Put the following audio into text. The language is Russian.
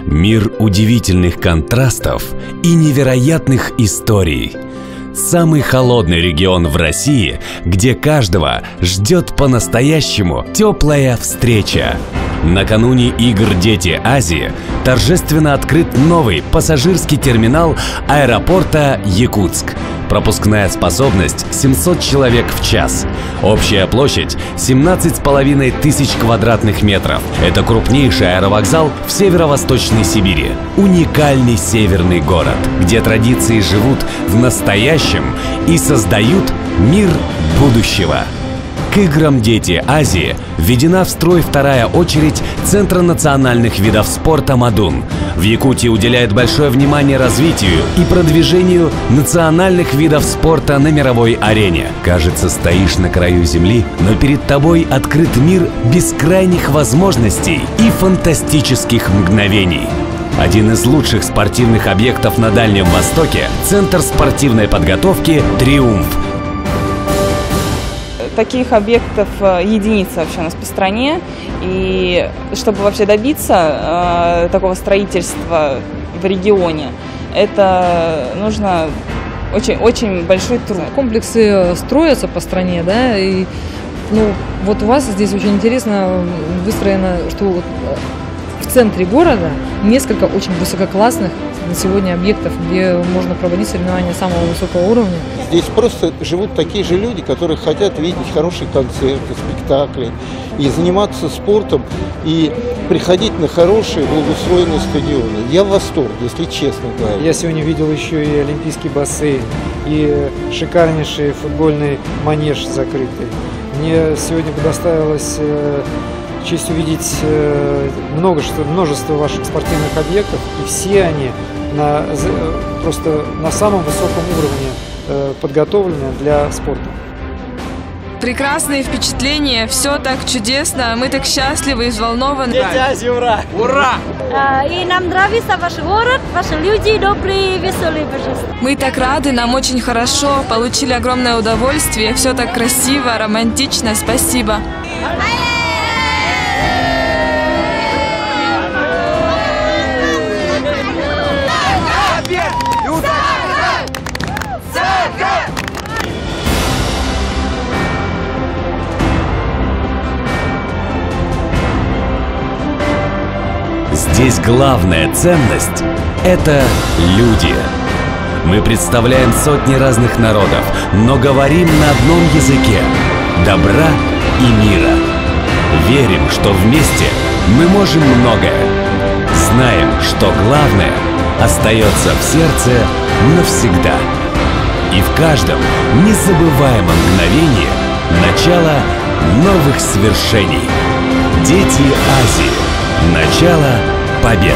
Мир удивительных контрастов и невероятных историй. Самый холодный регион в России, где каждого ждет по-настоящему теплая встреча. Накануне игр «Дети Азии» торжественно открыт новый пассажирский терминал аэропорта Якутск. Пропускная способность 700 человек в час. Общая площадь 17,5 тысяч квадратных метров. Это крупнейший аэровокзал в северо-восточной Сибири. Уникальный северный город, где традиции живут в настоящем и создают мир будущего. К играм «Дети Азии» введена в строй вторая очередь Центра национальных видов спорта «Мадун». В Якутии уделяет большое внимание развитию и продвижению национальных видов спорта на мировой арене. Кажется, стоишь на краю земли, но перед тобой открыт мир бескрайних возможностей и фантастических мгновений. Один из лучших спортивных объектов на Дальнем Востоке – Центр спортивной подготовки «Триумф». Таких объектов единица вообще у нас по стране, и чтобы вообще добиться такого строительства в регионе, это нужно очень большой труд. Комплексы строятся по стране, да, и вот у вас здесь очень интересно выстроено, что вот в центре города несколько очень высококлассных на сегодня объектов, где можно проводить соревнования самого высокого уровня. Здесь просто живут такие же люди, которые хотят видеть хорошие концерты, спектакли, и заниматься спортом, и приходить на хорошие, благоустроенные стадионы. Я в восторге, если честно говоря. Я сегодня видел еще и олимпийский бассейн, и шикарнейший футбольный манеж закрытый. Мне сегодня предоставилось честь увидеть множество ваших спортивных объектов, и все они просто на самом высоком уровне подготовлены для спорта. Прекрасные впечатления, все так чудесно, мы так счастливы и взволнованы. Дети Азии, ура! Ура! И нам нравится ваш город, ваши люди добрые, веселые, пожалуйста. Мы так рады, нам очень хорошо, получили огромное удовольствие, все так красиво, романтично, спасибо. Здесь главная ценность – это люди. Мы представляем сотни разных народов, но говорим на одном языке – добра и мира. Верим, что вместе мы можем многое. Знаем, что главное остается в сердце навсегда. И в каждом незабываемом мгновении начало новых свершений. Дети Азии. Начало побед.